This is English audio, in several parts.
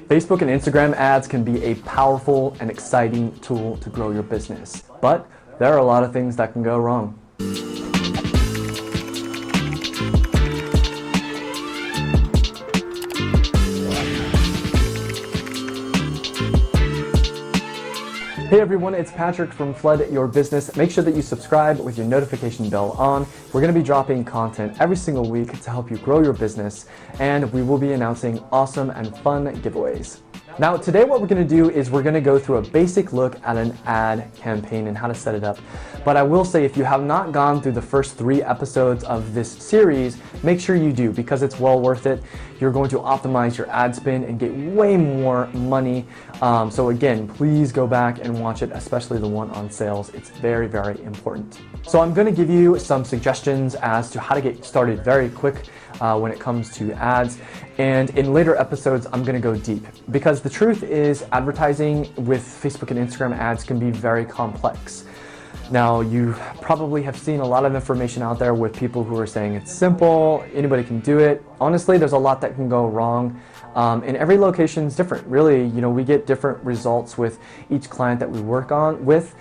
Facebook and Instagram ads can be a powerful and exciting tool to grow your business, but there are a lot of things that can go wrong. Hey everyone, it's Patrick from Flood Your Business. Make sure that you subscribe with your notification bell on. We're going to be dropping content every single week to help you grow your business, and we will be announcing awesome and fun giveaways. Now today what we're going to do is we're going to go through a basic look at an ad campaign and how to set it up. But I will say, if you have not gone through the first 3 episodes of this series, make sure you do, because it's well worth it. You're going to optimize your ad spend and get way more money. So again, please go back and watch it, especially the one on sales. It's very, very important. So I'm going to give you some suggestions as to how to get started very quick when it comes to ads. And in later episodes, I'm going to go deep, because the truth is advertising with Facebook and Instagram ads can be very complex. Now, you probably have seen a lot of information out there with people who are saying it's simple, anybody can do it. Honestly, there's a lot that can go wrong. And every location is different. Really, we get different results with each client that we work on with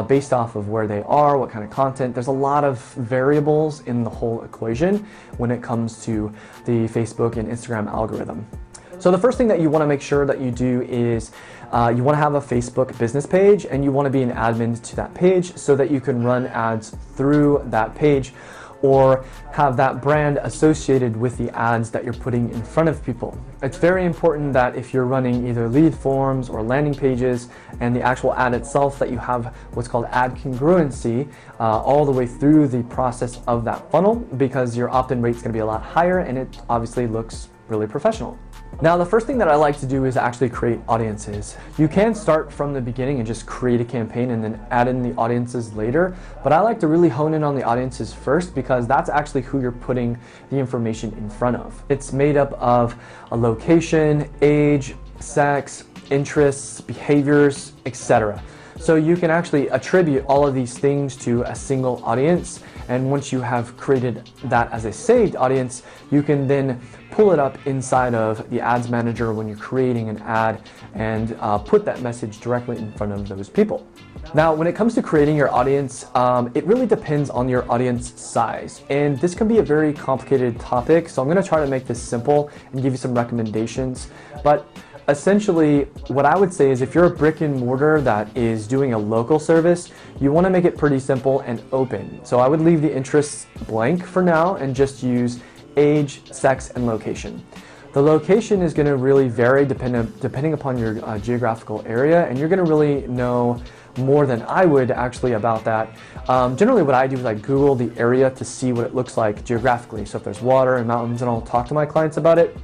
based off of where they are, what kind of content. There's a lot of variables in the whole equation when it comes to the Facebook and Instagram algorithm. So the first thing that you want to make sure that you do is you want to have a Facebook business page, and you want to be an admin to that page so that you can run ads through that page, or have that brand associated with the ads that you're putting in front of people. It's very important that if you're running either lead forms or landing pages and the actual ad itself, that you have what's called ad congruency all the way through the process of that funnel, because your opt-in rate is going to be a lot higher and it obviously looks really professional. Now, the first thing that I like to do is actually create audiences. You can start from the beginning and just create a campaign and then add in the audiences later, but I like to really hone in on the audiences first, because that's actually who you're putting the information in front of. It's made up of a location, age, sex, interests, behaviors, etc. So you can actually attribute all of these things to a single audience, and once you have created that as a saved audience, you can then pull it up inside of the ads manager when you're creating an ad and put that message directly in front of those people. Now, when it comes to creating your audience, it really depends on your audience size, and this can be a very complicated topic, so I'm going to try to make this simple and give you some recommendations. But essentially, what I would say is, if you're a brick and mortar that is doing a local service, you want to make it pretty simple and open. So I would leave the interests blank for now and just use age, sex, and location. The location is going to really vary depending upon your geographical area, and you're going to really know more than I would actually about that. Generally what I do is I Google the area to see what it looks like geographically. So if there's water and mountains, and I'll talk to my clients about it.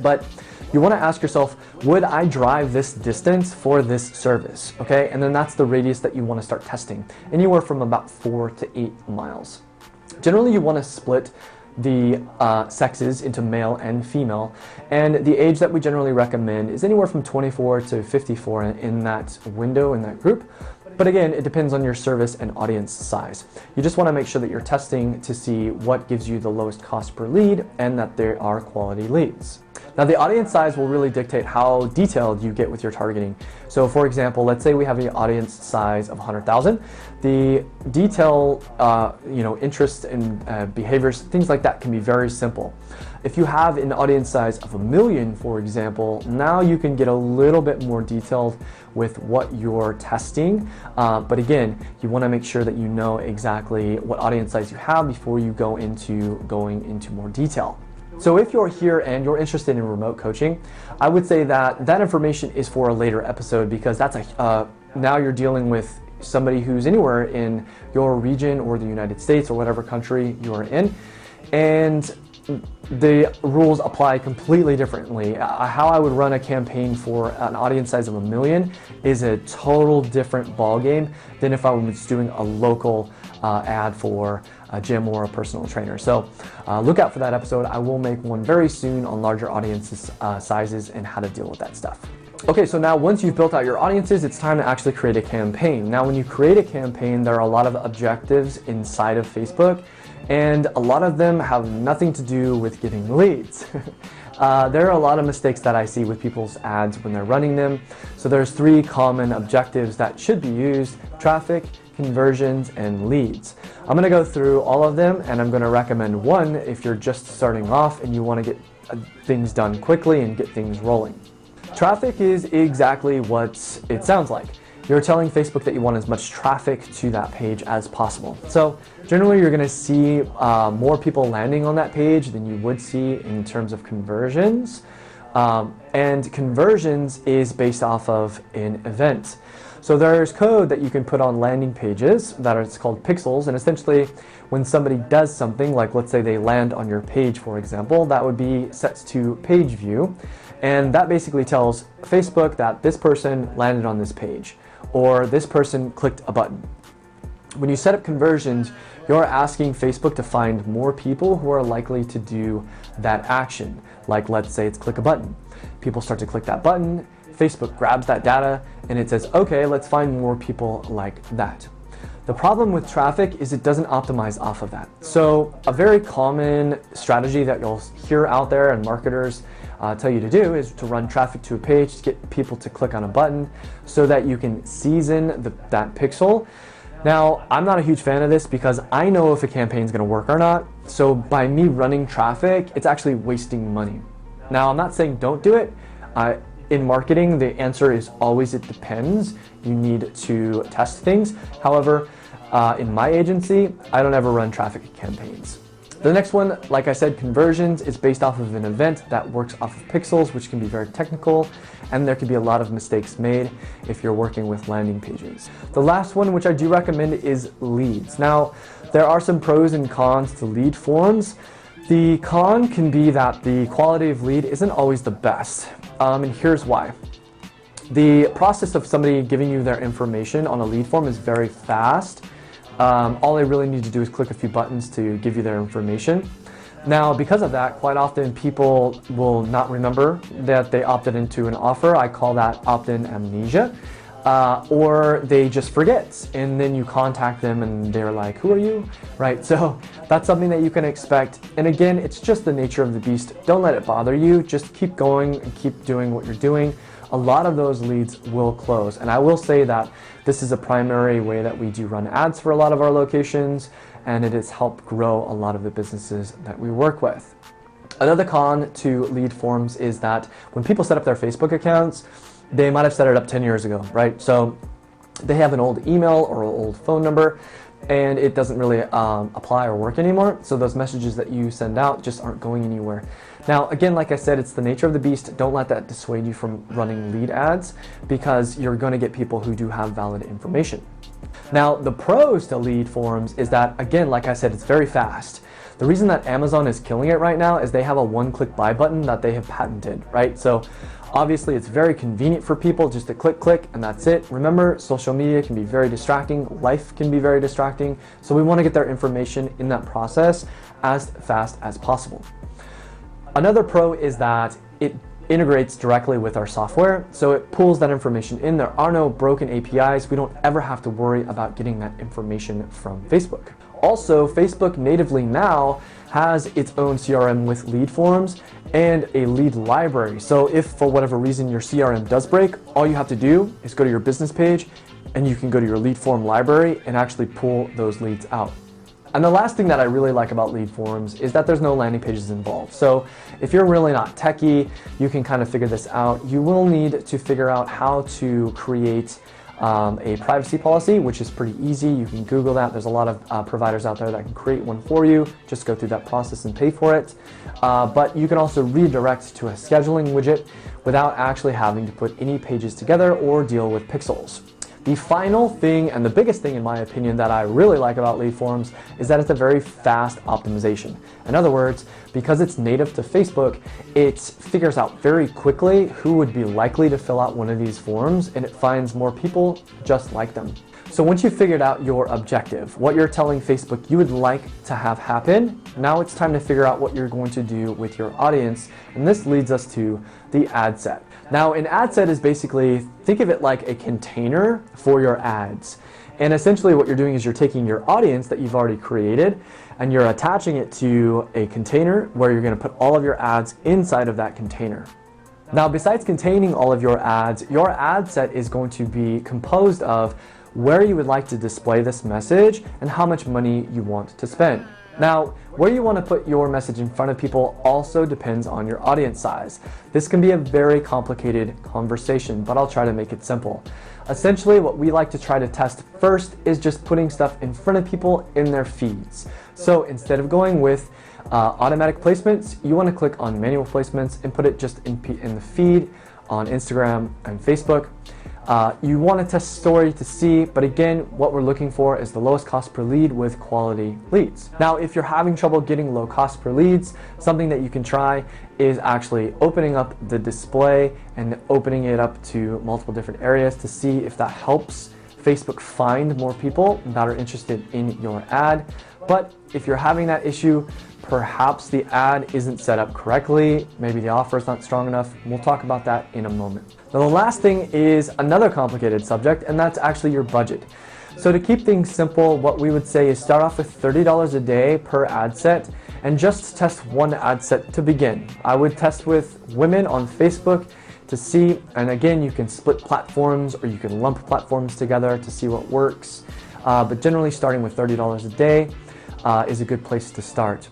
But you want to ask yourself, would I drive this distance for this service? Okay, and then that's the radius that you want to start testing, anywhere from about 4 to 8 miles. Generally, you want to split the sexes into male and female, and the age that we generally recommend is anywhere from 24 to 54 in that window, in that group. But again, it depends on your service and audience size. You just want to make sure that you're testing to see what gives you the lowest cost per lead and that there are quality leads. Now, the audience size will really dictate how detailed you get with your targeting. So for example, let's say we have an audience size of 100,000. The detail, interests and behaviors, things like that can be very simple. If you have an audience size of 1 million, for example, now you can get a little bit more detailed with what you're testing. But again, you want to make sure that you know exactly what audience size you have before you go into going into more detail. So if you're here and you're interested in remote coaching, I would say that that information is for a later episode, because that's now you're dealing with somebody who's anywhere in your region or the United States or whatever country you are in, and the rules apply completely differently. How I would run a campaign for an audience size of 1 million is a total different ballgame than if I was doing a local ad for a gym or a personal trainer. So look out for that episode. I will make one very soon on larger audiences sizes and how to deal with that stuff. Okay, so now once you've built out your audiences, it's time to actually create a campaign. Now, when you create a campaign, there are a lot of objectives inside of Facebook, and a lot of them have nothing to do with getting leads. There are a lot of mistakes that I see with people's ads when they're running them. So there's 3 common objectives that should be used: traffic, conversions, and leads. I'm going to go through all of them, and I'm going to recommend one if you're just starting off and you want to get things done quickly and get things rolling. Traffic is exactly what it sounds like. You're telling Facebook that you want as much traffic to that page as possible. So generally you're going to see more people landing on that page than you would see in terms of conversions. And conversions is based off of an event. So there's code that you can put on landing pages that it's called pixels, and essentially when somebody does something, like let's say they land on your page, for example, that would be set to page view, and that basically tells Facebook that this person landed on this page, or this person clicked a button. When you set up conversions, you're asking Facebook to find more people who are likely to do that action. Like let's say it's click a button. People start to click that button, Facebook grabs that data and it says, okay, let's find more people like that. The problem with traffic is it doesn't optimize off of that. So a very common strategy that you'll hear out there and marketers tell you to do is to run traffic to a page to get people to click on a button so that you can season that pixel. Now, I'm not a huge fan of this because I know if a campaign is going to work or not. So by me running traffic, it's actually wasting money. Now, I'm not saying don't do it. In marketing, the answer is always it depends. You need to test things. However, in my agency, I don't ever run traffic campaigns. The next one, like I said, conversions, is based off of an event that works off of pixels, which can be very technical, and there can be a lot of mistakes made if you're working with landing pages. The last one, which I do recommend, is leads. Now, there are some pros and cons to lead forms. The con can be that the quality of lead isn't always the best, and here's why. The process of somebody giving you their information on a lead form is very fast. All they really need to do is click a few buttons to give you their information. Now, because of that, quite often people will not remember that they opted into an offer. I call that opt-in amnesia. Or they just forget, and then you contact them and they're like, who are you? Right? So that's something that you can expect. And again, it's just the nature of the beast. Don't let it bother you. Just keep going and keep doing what you're doing. A lot of those leads will close. And I will say that this is a primary way that we do run ads for a lot of our locations, and it has helped grow a lot of the businesses that we work with. Another con to lead forms is that when people set up their Facebook accounts, they might have set it up 10 years ago, right? So they have an old email or an old phone number, and it doesn't really apply or work anymore. So those messages that you send out just aren't going anywhere. Now, again, like I said, it's the nature of the beast. Don't let that dissuade you from running lead ads, because you're going to get people who do have valid information. Now, the pros to lead forms is that, again, like I said, it's very fast. The reason that Amazon is killing it right now is they have a one-click buy button that they have patented, right? So obviously it's very convenient for people just to click, and that's it. Remember, social media can be very distracting. Life can be very distracting. So we want to get their information in that process as fast as possible. Another pro is that it integrates directly with our software, so it pulls that information in. There are no broken APIs. We don't ever have to worry about getting that information from Facebook. Also, Facebook natively now has its own CRM with lead forms and a lead library. So if for whatever reason your CRM does break, all you have to do is go to your business page and you can go to your lead form library and actually pull those leads out. And the last thing that I really like about lead forms is that there's no landing pages involved. So if you're really not techie, you can kind of figure this out. You will need to figure out how to create a privacy policy, which is pretty easy. You can Google that. There's a lot of providers out there that can create one for you. Just go through that process and pay for it. But you can also redirect to a scheduling widget without actually having to put any pages together or deal with pixels. The final thing, and the biggest thing in my opinion that I really like about lead forms, is that it's a very fast optimization. In other words, because it's native to Facebook, it figures out very quickly who would be likely to fill out one of these forms, and it finds more people just like them. So once you've figured out your objective, what you're telling Facebook you would like to have happen, now it's time to figure out what you're going to do with your audience, and this leads us to the ad set. Now, an ad set is basically, think of it like a container for your ads. And essentially what you're doing is you're taking your audience that you've already created and you're attaching it to a container where you're going to put all of your ads inside of that container. Now, besides containing all of your ad set is going to be composed of where you would like to display this message and how much money you want to spend. Now, where you want to put your message in front of people also depends on your audience size. This can be a very complicated conversation, but I'll try to make it simple. Essentially, what we like to try to test first is just putting stuff in front of people in their feeds. So instead of going with automatic placements, you want to click on manual placements and put it just in the feed on Instagram and Facebook. You want to test story to see, but again, what we're looking for is the lowest cost per lead with quality leads. Now, if you're having trouble getting low cost per leads, something that you can try is actually opening up the display and opening it up to multiple different areas to see if that helps Facebook find more people that are interested in your ad. But if you're having that issue, perhaps the ad isn't set up correctly, maybe the offer is not strong enough. We'll talk about that in a moment. Now, the last thing is another complicated subject, and that's actually your budget. So to keep things simple, what we would say is start off with $30 a day per ad set and just test one ad set to begin. I would test with women on Facebook to see, and again, you can split platforms or you can lump platforms together to see what works. But generally starting with $30 a day is a good place to start.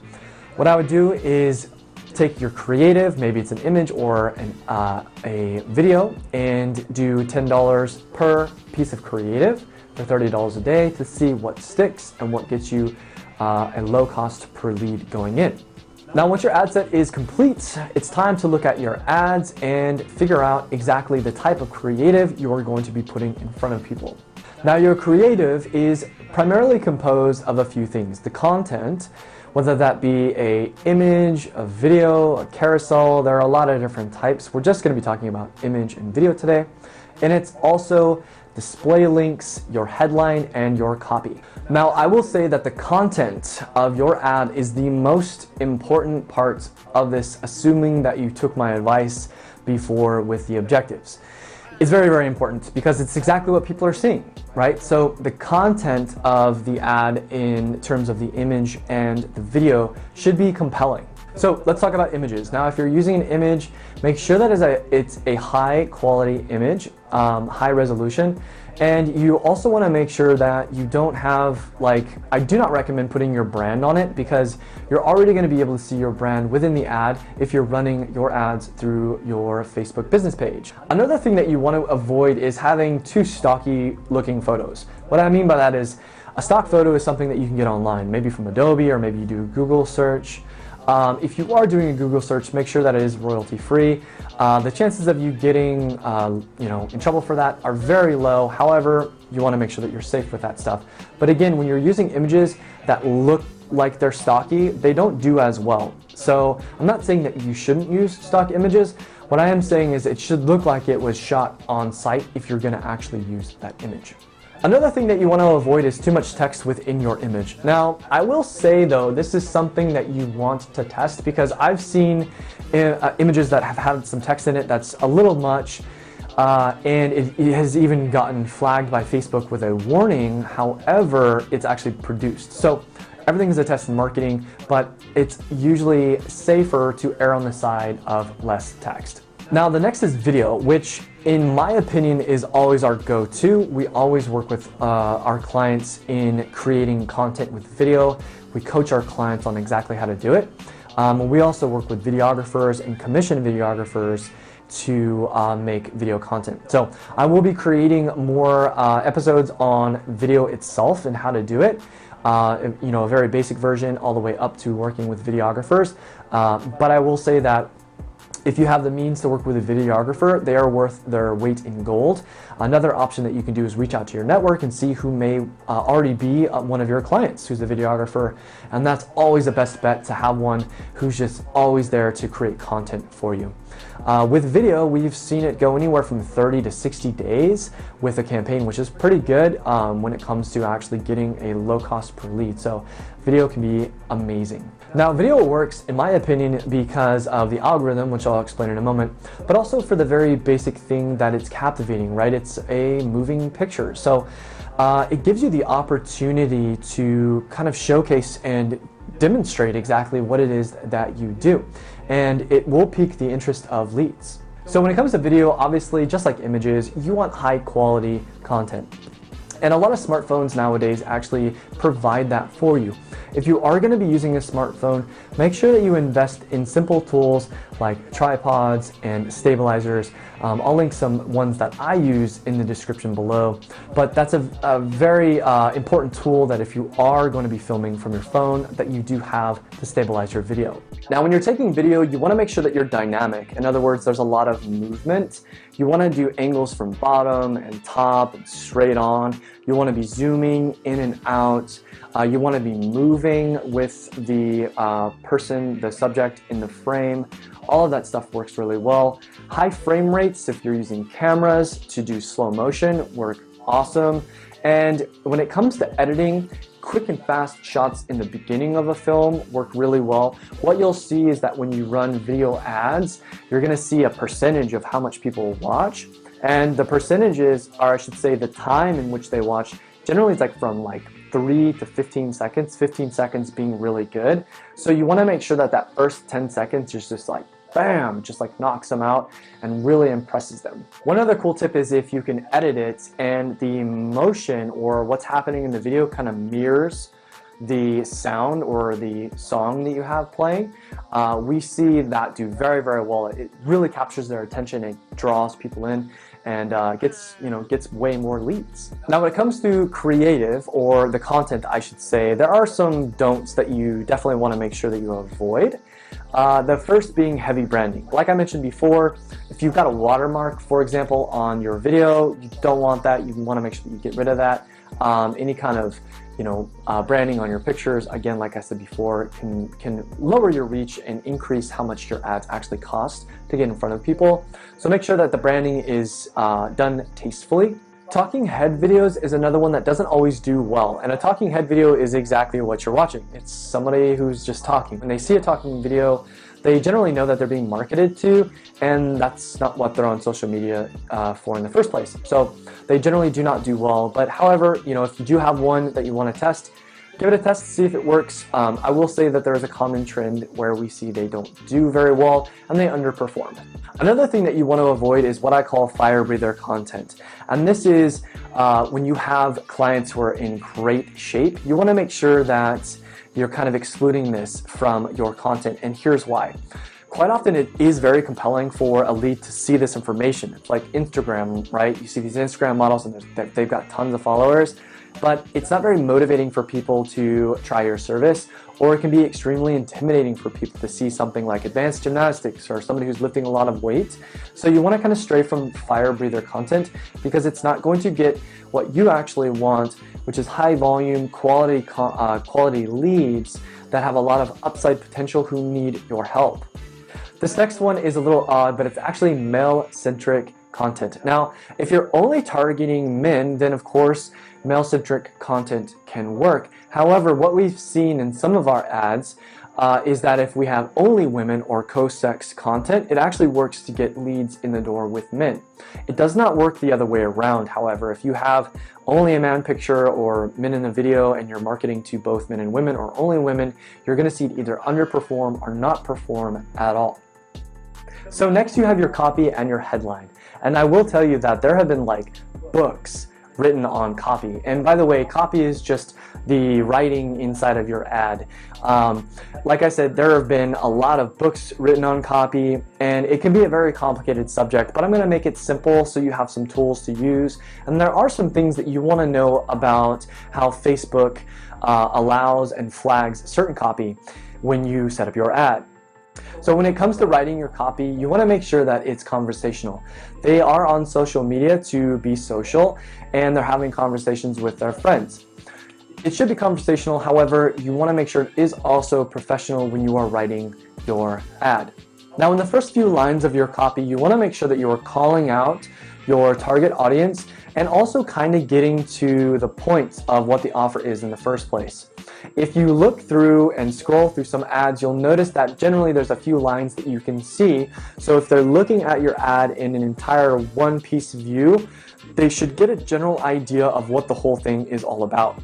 What I would do is take your creative, maybe it's an image or a video, and do $10 per piece of creative for $30 a day to see what sticks and what gets you a low cost per lead going in. Now, once your ad set is complete, it's time to look at your ads and figure out exactly the type of creative you are going to be putting in front of people. Now, your creative is primarily composed of a few things. The content, whether that be an image, a video, a carousel, there are a lot of different types. We're just going to be talking about image and video today. And it's also display links, your headline, and your copy. Now, I will say that the content of your ad is the most important part of this, assuming that you took my advice before with the objectives. It's very, very important because it's exactly what people are seeing, right? So the content of the ad in terms of the image and the video should be compelling. So let's talk about images. Now, if you're using an image, make sure that it's a high quality image, high resolution. And you also want to make sure that you don't have, I do not recommend putting your brand on it because you're already going to be able to see your brand within the ad if you're running your ads through your Facebook business page. Another thing that you want to avoid is having too stocky looking photos. What I mean by that is a stock photo is something that you can get online, maybe from Adobe or maybe you do a Google search. If you are doing a Google search, make sure that it is royalty free. The chances of you getting in trouble for that are very low. However, you want to make sure that you're safe with that stuff. But again, when you're using images that look like they're stocky, they don't do as well. So I'm not saying that you shouldn't use stock images. What I am saying is it should look like it was shot on site if you're going to actually use that image. Another thing that you want to avoid is too much text within your image. Now, I will say though, this is something that you want to test because I've seen images that have had some text in it that's a little much, and it has even gotten flagged by Facebook with a warning. However, it's actually produced. So everything is a test in marketing, but it's usually safer to err on the side of less text. Now, the next is video, which in my opinion is always our go-to. We always work with our clients in creating content with video. We coach our clients on exactly how to do it. We also work with videographers and commission videographers to make video content. So I will be creating more episodes on video itself and how to do it. A very basic version all the way up to working with videographers. But I will say that if you have the means to work with a videographer, they are worth their weight in gold. Another option that you can do is reach out to your network and see who may already be one of your clients who's a videographer. And that's always the best bet, to have one who's just always there to create content for you. With video, we've seen it go anywhere from 30 to 60 days with a campaign, which is pretty good when it comes to actually getting a low cost per lead. So video can be amazing. Now, video works, in my opinion, because of the algorithm, which I'll explain in a moment, but also for the very basic thing that it's captivating, right? It's a moving picture. So it gives you the opportunity to kind of showcase and demonstrate exactly what it is that you do. And it will pique the interest of leads. So when it comes to video, obviously, just like images, you want high quality content. And a lot of smartphones nowadays actually provide that for you. If you are going to be using a smartphone, make sure that you invest in simple tools like tripods and stabilizers. I'll link some ones that I use in the description below, but that's a very important tool that if you are going to be filming from your phone, that you do have to stabilize your video. Now, when you're taking video, you want to make sure that you're dynamic. In other words, there's a lot of movement. You want to do angles from bottom and top and straight on. You want to be zooming in and out. You want to be moving with the person, the subject in the frame. All of that stuff works really well. High frame rates, if you're using cameras to do slow motion, work awesome. And when it comes to editing, quick and fast shots in the beginning of a film work really well. What you'll see is that when you run video ads, you're going to see a percentage of how much people watch. And the percentages are, I should say, the time in which they watch. Generally, it's like from 3 to 15 seconds, 15 seconds being really good. So you want to make sure that that first 10 seconds is just like, bam, just like knocks them out and really impresses them. One other cool tip is if you can edit it and the motion or what's happening in the video kind of mirrors the sound or the song that you have playing, we see that do very, very well. It really captures their attention, it draws people in, and gets way more leads. Now, when it comes to creative, or the content, I should say, there are some don'ts that you definitely want to make sure that you avoid. The first being heavy branding. Like I mentioned before, if you've got a watermark, for example, on your video, you don't want that. You want to make sure that you get rid of that. Any kind of branding on your pictures, again, like I said before, can lower your reach and increase how much your ads actually cost to get in front of people. So make sure that the branding is done tastefully. Talking head videos is another one that doesn't always do well. And a talking head video is exactly what you're watching. It's somebody who's just talking. When they see a talking video, they generally know that they're being marketed to, and that's not what they're on social media for in the first place. So they generally do not do well. But however, if you do have one that you want to test, give it a test to see if it works. I will say that there is a common trend where we see they don't do very well and they underperform. Another thing that you want to avoid is what I call fire breather content. And this is when you have clients who are in great shape, you want to make sure that you're kind of excluding this from your content. And here's why. Quite often it is very compelling for a lead to see this information. It's like Instagram, right? You see these Instagram models and they've got tons of followers, but it's not very motivating for people to try your service, or it can be extremely intimidating for people to see something like advanced gymnastics or somebody who's lifting a lot of weight. So you want to kind of stray from fire breather content because it's not going to get what you actually want, which is high volume, quality leads that have a lot of upside potential who need your help. This next one is a little odd, but it's actually male-centric content. Now, if you're only targeting men, then of course, male-centric content can work. However, what we've seen in some of our ads is that if we have only women or co-sex content, it actually works to get leads in the door with men. It does not work the other way around, however. If you have only a man picture or men in the video and you're marketing to both men and women or only women, you're going to see it either underperform or not perform at all. So next you have your copy and your headline. And I will tell you that there have been books written on copy. And by the way, copy is just the writing inside of your ad. Like I said, there have been a lot of books written on copy, and it can be a very complicated subject, but I'm going to make it simple so you have some tools to use. And there are some things that you want to know about how Facebook allows and flags certain copy when you set up your ad. So when it comes to writing your copy, you want to make sure that it's conversational. They are on social media to be social, and they're having conversations with their friends. It should be conversational, however, you want to make sure it is also professional when you are writing your ad. Now, in the first few lines of your copy, you want to make sure that you are calling out your target audience and also kind of getting to the point of what the offer is in the first place. If you look through and scroll through some ads, you'll notice that generally there's a few lines that you can see. So if they're looking at your ad in an entire one-piece view, they should get a general idea of what the whole thing is all about.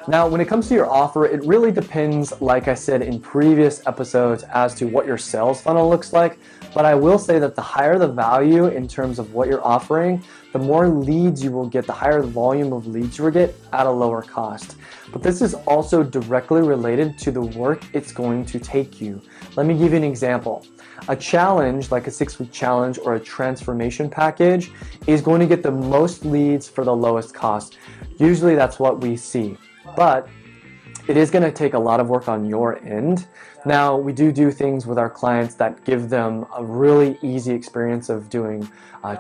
Now, when it comes to your offer, it really depends, like I said in previous episodes, as to what your sales funnel looks like. But I will say that the higher the value in terms of what you're offering, the more leads you will get, the higher the volume of leads you will get at a lower cost. But this is also directly related to the work it's going to take you. Let me give you an example. A challenge, like a 6-week challenge or a transformation package, is going to get the most leads for the lowest cost. Usually that's what we see. But it is going to take a lot of work on your end. Now, we do things with our clients that give them a really easy experience of doing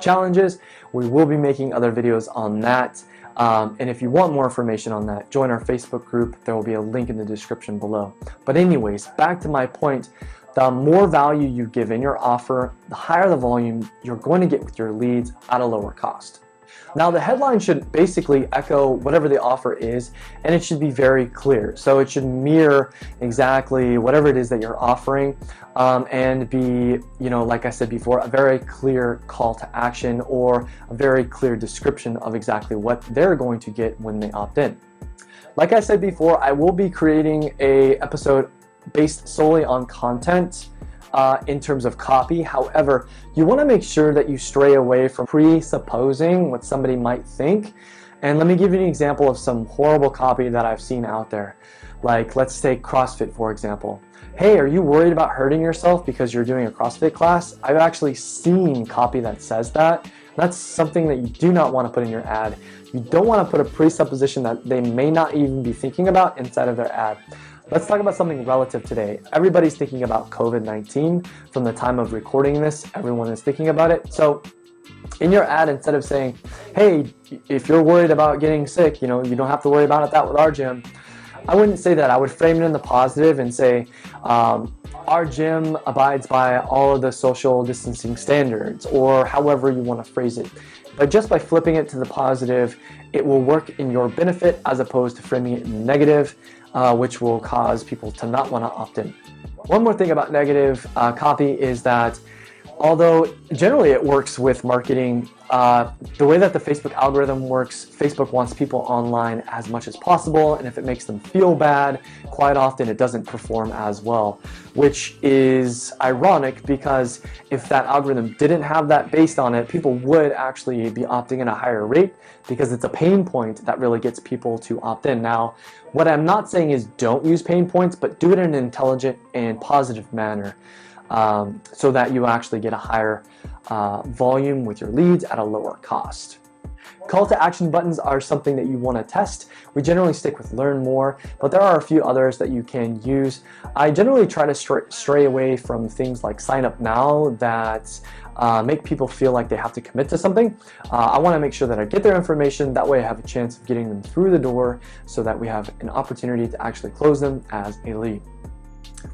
challenges. We will be making other videos on that. And if you want more information on that, join our Facebook group. There will be a link in the description below. But anyways, back to my point. The more value you give in your offer, the higher the volume you're going to get with your leads at a lower cost. Now, the headline should basically echo whatever the offer is, and it should be very clear. So it should mirror exactly whatever it is that you're offering, and be, like I said before, a very clear call to action or a very clear description of exactly what they're going to get when they opt in. Like I said before, I will be creating an episode based solely on content in terms of copy. However, you want to make sure that you stray away from presupposing what somebody might think. And let me give you an example of some horrible copy that I've seen out there. Like, let's take CrossFit, for example. Hey, are you worried about hurting yourself because you're doing a CrossFit class? I've actually seen copy that says that. That's something that you do not want to put in your ad. You don't want to put a presupposition that they may not even be thinking about inside of their ad. Let's talk about something relative today. Everybody's thinking about COVID-19. From the time of recording this, everyone is thinking about it. So in your ad, instead of saying, hey, if you're worried about getting sick, you don't have to worry about that with our gym. I wouldn't say that. I would frame it in the positive and say, our gym abides by all of the social distancing standards, or however you want to phrase it. But just by flipping it to the positive, it will work in your benefit as opposed to framing it in negative, which will cause people to not want to opt in. One more thing about negative copy is that although generally it works with marketing, the way that the Facebook algorithm works, Facebook wants people online as much as possible, and if it makes them feel bad, quite often it doesn't perform as well, which is ironic because if that algorithm didn't have that based on it, people would actually be opting in a higher rate because it's a pain point that really gets people to opt in. Now, what I'm not saying is don't use pain points, but do it in an intelligent and positive manner. So that you actually get a higher volume with your leads at a lower cost. Call to action buttons are something that you want to test. We generally stick with learn more, but there are a few others that you can use. I generally try to stray away from things like sign up now that make people feel like they have to commit to something. I want to make sure that I get their information. That way I have a chance of getting them through the door so that we have an opportunity to actually close them as a lead.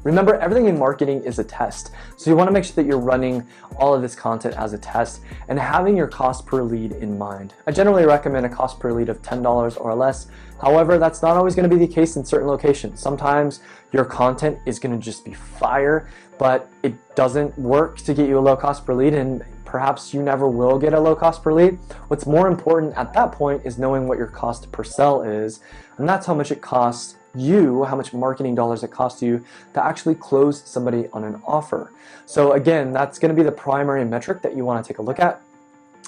Remember, everything in marketing is a test. So you want to make sure that you're running all of this content as a test and having your cost per lead in mind. I generally recommend a cost per lead of $10 or less. However, that's not always going to be the case in certain locations. Sometimes your content is going to just be fire, but it doesn't work to get you a low cost per lead, and perhaps you never will get a low cost per lead. What's more important at that point is knowing what your cost per sell is, and that's how much it costs you, how much marketing dollars it costs you to actually close somebody on an offer. So again, that's going to be the primary metric that you want to take a look at.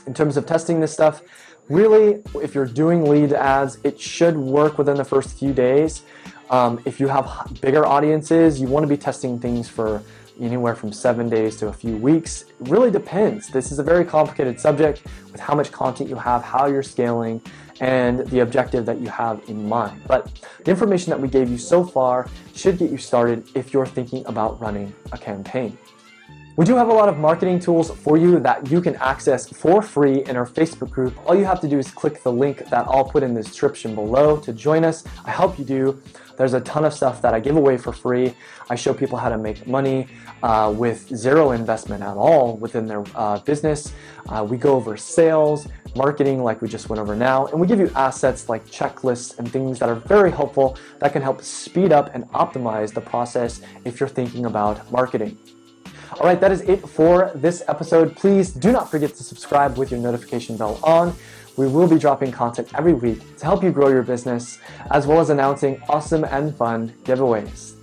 In terms of testing this stuff, really, if you're doing lead ads, it should work within the first few days. If you have bigger audiences, you want to be testing things for anywhere from 7 days to a few weeks. It really depends. This is a very complicated subject with how much content you have, how you're scaling, and the objective that you have in mind. But the information that we gave you so far should get you started if you're thinking about running a campaign. We do have a lot of marketing tools for you that you can access for free in our Facebook group. All you have to do is click the link that I'll put in the description below to join us. I hope you do. There's a ton of stuff that I give away for free. I show people how to make money with zero investment at all within their business. We go over sales, marketing like we just went over now, and we give you assets like checklists and things that are very helpful that can help speed up and optimize the process if you're thinking about marketing. All right, that is it for this episode. Please do not forget to subscribe with your notification bell on. We will be dropping content every week to help you grow your business, as well as announcing awesome and fun giveaways.